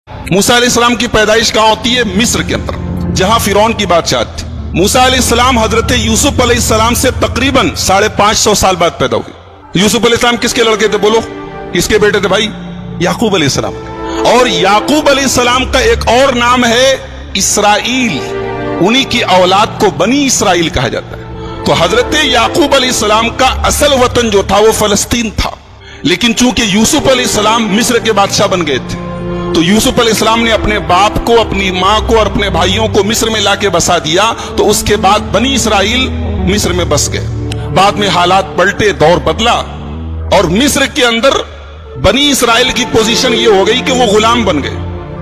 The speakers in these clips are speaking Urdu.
موسیٰ علیہ السلام کی پیدائش کہاں ہوتی ہے؟ مصر کے اندر، جہاں فرعون کی بادشاہت تھی۔ موسیٰ علیہ السلام حضرت یوسف علیہ السلام سے تقریباً 550 سال بعد پیدا ہوئے۔ یوسف علیہ السلام کس کے لڑکے تھے؟ بولو، کس کے بیٹے تھے بھائی؟ یعقوب علیہ السلام۔ اور یعقوب علیہ السلام کا ایک اور نام ہے اسرائیل، انہی کی اولاد کو بنی اسرائیل کہا جاتا ہے۔ تو حضرت یعقوب علیہ السلام کا اصل وطن جو تھا وہ فلسطین تھا، لیکن چونکہ یوسف علیہ السلام مصر کے بادشاہ بن گئے تھے تو یوسف علیہ السلام نے اپنے باپ کو، اپنی ماں کو اور اپنے بھائیوں کو مصر میں لا کے بسا دیا، تو اس کے بعد بنی اسرائیل مصر میں بس گئے۔ بعد میں حالات پلٹے، دور بدلا، اور مصر کے اندر بنی اسرائیل کی پوزیشن یہ ہو گئی کہ وہ غلام بن گئے،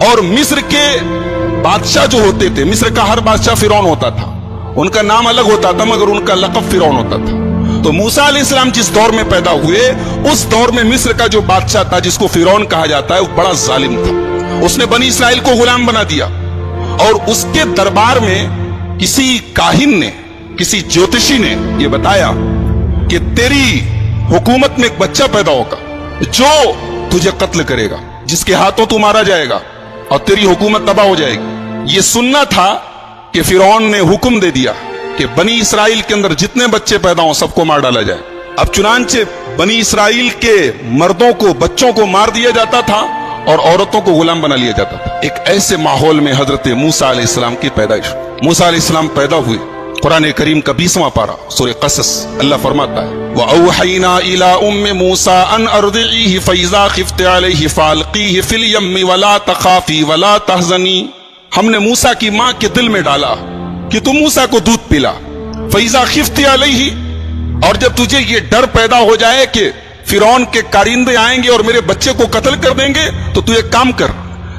اور مصر کے بادشاہ جو ہوتے تھے، مصر کا ہر بادشاہ فرعون ہوتا تھا، ان کا نام الگ ہوتا تھا مگر ان کا لقب فرعون ہوتا تھا۔ تو موسیٰ علیہ السلام جس دور میں پیدا ہوئے، اس دور میں مصر کا جو بادشاہ تھا جس کو فرعون کہا جاتا ہے، وہ بڑا ظالم تھا۔ اس نے بنی اسرائیل کو غلام بنا دیا، اور اس کے دربار میں کسی کاہن نے، کسی جوتشی نے یہ بتایا کہ تیری حکومت میں ایک بچہ پیدا ہوگا جو تجھے قتل کرے گا، جس کے ہاتھوں تو مارا جائے گا اور تیری حکومت تباہ ہو جائے گی۔ یہ سننا تھا کہ فرعون نے حکم دے دیا کہ بنی اسرائیل کے اندر جتنے بچے پیدا ہوں سب کو مار ڈالا جائے۔ اب چنانچہ بنی اسرائیل کے مردوں کو، بچوں کو مار دیا جاتا تھا اور عورتوں کو غلام بنا لیا جاتا تھا۔ ایک ایسے ماحول میں حضرت موسیٰ علیہ السلام کی پیدائش۔ موسیٰ علیہ السلام پیدا ہوئے۔ قرآن کریم کا 20واں پارہ سورہ قصص، اللہ فرماتا ہے وَأَوْحَيْنَا إِلَىٰ أُمِّ مُوسَىٰ أَنْ أَرْضِعِيهِ فَإِذَا خِفْتِ عَلَيْهِ فَأَلْقِيهِ فِي الْيَمِّ وَلَا تَخَافِي وَلَا تَحْزَنِي۔ ہم نے موسیٰ کی ماں کے دل میں ڈالا کہ تم موسیٰ کو دودھ پلا۔ فَإِذَا خِفْتِ عَلَيْهِ، اور جب تجھے یہ ڈر پیدا ہو جائے کہ فرعون کے کارندے آئیں گے اور میرے بچے کو قتل کر دیں گے، تو تو ایک کام کر،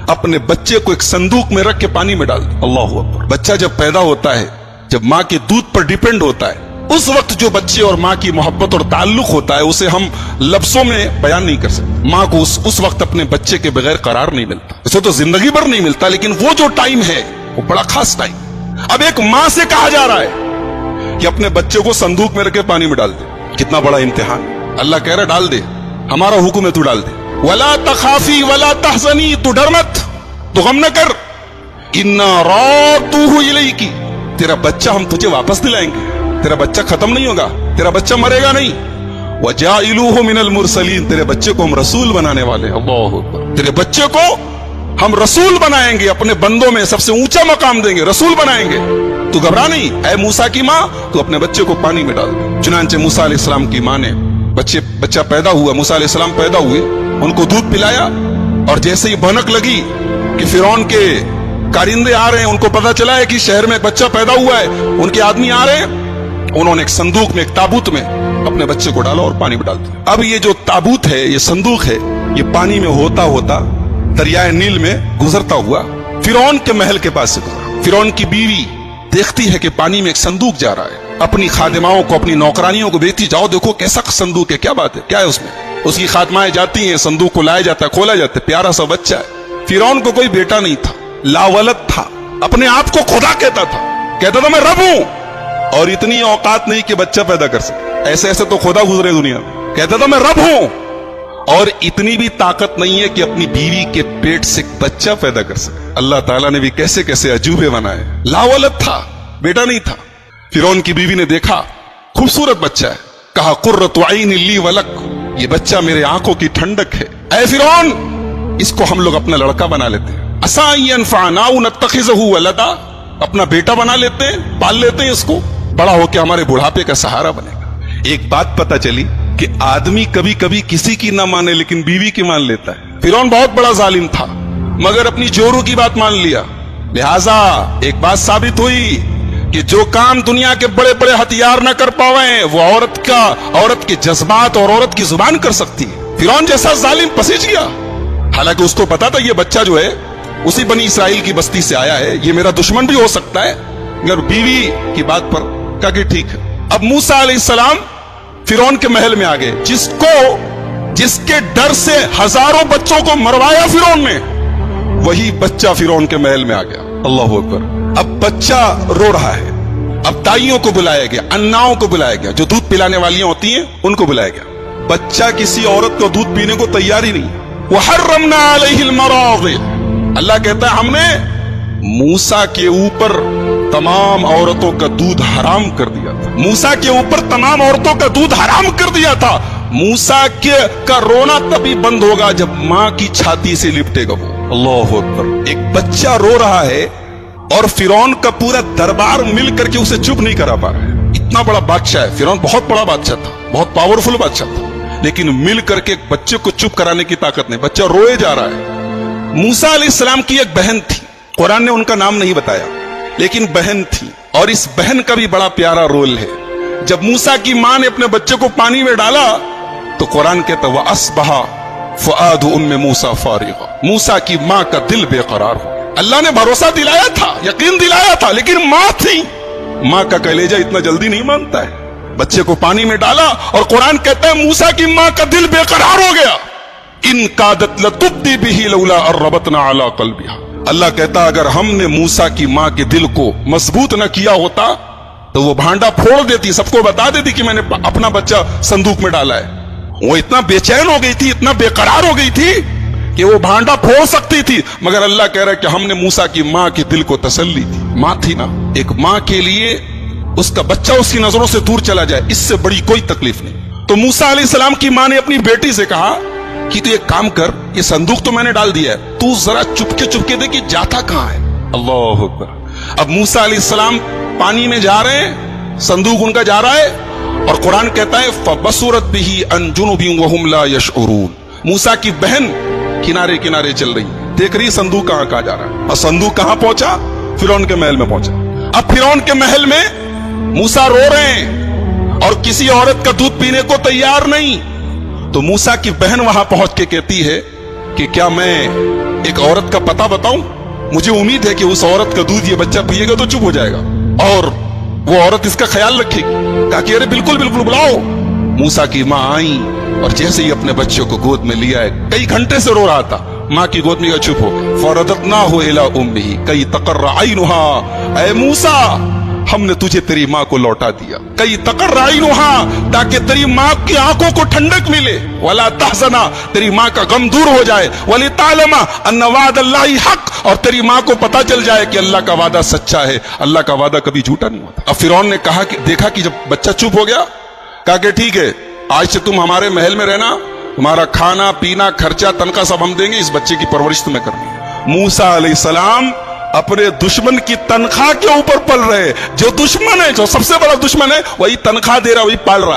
اپنے بچے کو ایک صندوق میں رکھ کے پانی میں ڈال دے۔ اللہ اکبر۔ بچہ جب پیدا ہوتا ہے، جب ماں کے دودھ پر ڈیپینڈ ہوتا ہے، اس وقت جو بچے اور ماں کی محبت اور تعلق ہوتا ہے اسے ہم لفظوں میں بیان نہیں کر سکتے۔ ماں کو اس وقت اپنے بچے کے بغیر قرار نہیں ملتا، اسے تو زندگی بھر نہیں ملتا، لیکن وہ جو ٹائم ہے وہ بڑا خاص ٹائم۔ اب ایک ماں سے کہا جا رہا ہے کہ اپنے بچے کو صندوق میں رکھ کے پانی میں ڈال دے۔ کتنا بڑا امتحان۔ اللہ کہہ رہا ڈال دے، ہمارا حکم ہے تو ڈال دے۔ وَلَا تَخَافِي وَلَا تَحْزَنِي، تو ڈر مت، تو غم نہ کر۔ إِنَّا رَادُوهُ إِلَيْكِ، تیرا بچہ ہم تجھے واپس دلائیں گے، تیرا بچہ ختم نہیں ہوگا، تیرا بچہ مرے گا نہیں۔ وَجَاعِلُوهُ مِنَ الْمُرْسَلِينَ، تیرے بچے کو ہم رسول بنانے والے ہیں۔ اللہ اکبر۔ تیرے بچے کو ہم رسول بنائیں گے، اپنے بندوں میں سب سے اونچا مقام دیں گے، رسول بنائیں گے۔ تو گھبرا نہیں، اے موسیٰ کی ماں، تو اپنے بچے کو پانی میں ڈال دے۔ چنانچہ موسیٰ علیہ السلام کی ماں نے بچہ پیدا ہوا، موسیٰ علیہ السلام پیدا ہوئے، ان کو دودھ پلایا، اور جیسے ہی بھنک لگی کہ فرعون کے کارندے آ رہے ہیں، ان کو پتا چلا ہے کہ شہر میں ایک بچہ پیدا ہوا ہے، ان کے آدمی آ رہے ہیں، انہوں نے ایک صندوق میں، ایک تابوت میں اپنے بچے کو ڈالا اور پانی میں ڈال دیا۔ اب یہ جو تابوت ہے، یہ صندوق ہے، یہ پانی میں ہوتا ہوتا دریائے نیل میں گزرتا ہوا فرعون کے محل کے پاس سے گزرا۔ فرعون کی بیوی دیکھتی ہے کہ پانی میں ایک صندوق جا رہا ہے، اپنی خادماؤں کو، اپنی نوکرانیوں کو بھیجتی، جاؤ دیکھو کیسا صندوق ہے، کیا بات ہے، کیا ہے اس میں۔ اس کی خادمائیں جاتی ہیں، صندوق کو لایا جاتا ہے، کھولا جاتا ہے، پیارا سا بچہ ہے۔ فرعون کو کوئی بیٹا نہیں تھا، لاولد تھا، اپنے آپ کو خدا کہتا تھا، کہتا تھا میں رب ہوں، اور اتنی اوقات نہیں کہ بچہ پیدا کر سکے، ایسے ایسے تو خدا گزرے دنیا میں، کہتا تھا میں رب ہوں، اور اتنی بھی طاقت نہیں ہے کہ اپنی بیوی کے پیٹ سے بچہ پیدا کر سکے۔ اللہ تعالیٰ نے بھی کیسے کیسے عجوبے بنائے۔ لاولد تھا، بیٹا نہیں تھا۔ فرعون کی بیوی نے دیکھا خوبصورت بچہ ہے، کہا قرۃ عین لی ولک، یہ بچہ میرے آنکھوں کی ٹھنڈک ہے، اے فرعون اس کو ہم لوگ اپنا لڑکا بنا لیتے ہیں، عسیٰ ان ینفعنا او نتخذہ ولدا، اپنا بیٹا بنا لیتے ہیں، پال لیتے ہیں اس کو، بڑا ہو کے ہمارے بڑھاپے کا سہارا بنے گا۔ ایک بات پتہ چلی کہ آدمی کبھی کبھی کسی کی نہ مانے لیکن بیوی کی مان لیتا ہے۔ فرعون بہت بڑا ظالم تھا مگر اپنی جورو کی بات مان لیا، لہذا ایک بات ثابت ہوئی کہ جو کام دنیا کے بڑے بڑے ہتھیار نہ کر پاویں وہ عورت کے جذبات اور عورت کی زبان کر سکتی ہے۔ فرعون جیسا ظالم پسیج گیا، حالانکہ اس کو پتا تھا یہ بچہ جو ہے اسی بنی اسرائیل کی بستی سے آیا ہے، یہ میرا دشمن بھی ہو سکتا ہے، مگر بیوی کی بات پر کہا کہ ٹھیک ہے۔ اب موسیٰ علیہ السلام فرعون کے محل میں آ گئے، جس کے ڈر سے ہزاروں بچوں کو مروایا فرعون نے، وہی بچہ فرعون کے محل میں آ گیا۔ اللہ اکبر۔ اب بچہ رو رہا ہے، اب دائیوں کو بلایا گیا، اناؤں کو بلایا گیا، جو دودھ پلانے والیاں ہوتی ہیں ان کو بلایا گیا۔ بچہ کسی عورت کو دودھ پینے کو تیار ہی نہیں۔ وحرمنا علیہ المراضع، اللہ کہتا ہے ہم نے موسیٰ کے اوپر تمام عورتوں کا دودھ حرام کر دیا تھا. موسیٰ کے اوپر تمام عورتوں کا دودھ حرام کر دیا تھا. موسیٰ کا رونا تبھی بند ہوگا جب ماں کی چھاتی سے لپٹے گا وہ. اللہ اکبر. ایک بچہ رو رہا ہے اور فرعون کا پورا دربار مل کر کے اسے چپ نہیں کرا پا رہا ہے. اتنا بڑا بادشاہ ہے فرعون, بہت بڑا بادشاہ تھا, بہت پاورفل بادشاہ تھا, لیکن مل کر کے ایک بچے کو چپ کرانے کی طاقت نہیں. بچہ روئے جا رہا ہے. موسیٰ علیہ السلام کی ایک بہن تھی, قرآن نے ان کا نام نہیں بتایا, لیکن بہن تھی, اور اس بہن کا بھی بڑا پیارا رول ہے. جب موسیٰ کی ماں نے اپنے بچے کو پانی میں ڈالا تو قرآن کہتا وَأَصْبَحَ فُؤَادُ أُمِّ مُوسَىٰ فَارِغًا, موسیٰ کی ماں کا دل بے قرار ہو. اللہ نے بھروسہ دلایا تھا, یقین دلایا تھا, لیکن ماں تھی. ماں کا کلیجہ اتنا جلدی نہیں مانتا ہے. بچے کو پانی میں ڈالا اور قرآن کہتا ہے موسیٰ کی ماں کا دل بے قرار ہو گیا. ان کادت لتبدی بہ لولا ان ربطنا علی قلبہا. اللہ کہتا اگر ہم نے موسیٰ کی ماں کے دل کو مضبوط نہ کیا ہوتا تو وہ بھانڈا پھوڑ دیتی, سب کو بتا دیتی کہ میں نے اپنا بچہ صندوق میں ڈالا ہے. وہ اتنا بے چین ہو گئی تھی, اتنا بے قرار ہو گئی تھی کہ وہ بھانڈا پھوڑ سکتی تھی, مگر اللہ کہہ رہا ہے کہ ہم نے موسیٰ کی ماں کے دل کو تسلی دی. ماں تھی نا, ایک ماں کے لیے اس کا بچہ اس کی نظروں سے دور چلا جائے, اس سے بڑی کوئی تکلیف نہیں. تو موسیٰ علیہ السلام کی ماں نے اپنی بیٹی سے کہا کہ تو ایک کام کر, یہ صندوق تو میں نے ڈال دیا ہے, تو ذرا چپکے دیکھ جاتا کہاں ہے. اللہ اکبر. اب موسیٰ علیہ السلام پانی میں جا رہے ہیں, صندوق ان کا جا رہا ہے, اور قرآن کہتا ہے فَبَصُرَتْ بِهِ عَنْ جُنُبٍ وَهُمْ لَا يَشْعُرُونَ. موسیٰ کی بہن کنارے کنارے چل رہی, دیکھ رہی صندوق کہاں جا رہا ہے, اور صندوق کہاں پہنچا, فرعون کے محل میں پہنچا. اب فرعون کے محل میں موسیٰ رو رہے ہیں اور کسی عورت کا دودھ پینے کو تیار نہیں. تو موسیٰ کی بہن وہاں پہنچ کے کہتی ہے کہ کیا میں ایک عورت کا پتہ بتاؤں, مجھے امید ہے کہ اس عورت کا دودھ یہ بچہ پیے گا تو چپ ہو جائے گا اور وہ عورت اس کا خیال رکھے گی. کہا کہ ارے بالکل بلاؤ. موسیٰ کی ماں آئی اور جیسے ہی اپنے بچے کو گود میں لیا ہے, کئی گھنٹے سے رو رہا تھا, ماں کی گود میں چپ ہو. فَرَدَدْنَاهُ إِلَىٰ أُمِّهِ كَيْ تَقَرَّ عَيْنُهَا, اے موسیٰ ہم نے تجھے تیری ماں کو لوٹا دیا. کئی تقر عینها, تاکہ تیری ماں کی آنکھوں کو ٹھنڈک ملے. ولا تحزنا, تیری ماں کا غم دور ہو جائے. ولتعلم ان وعد اللہ حق, اور تیری ماں کو پتا چل جائے کہ اللہ کا وعدہ سچا ہے, اللہ کا وعدہ کبھی جھوٹا نہیں ہوتا. اب فرعون نے کہا کہ دیکھا کہ جب بچہ چپ ہو گیا, کہا کہ ٹھیک ہے آج سے تم ہمارے محل میں رہنا, تمہارا کھانا پینا خرچہ تنخواہ سب ہم دیں گے, اس بچے کی پرورش تمہیں کرنی ہے. موسیٰ علیہ السلام اپنے دشمن کی تنخواہ کے اوپر پل رہے. جو دشمن ہے, جو سب سے بڑا دشمن ہے, وہی تنخواہ دے رہا, وہی پال رہا.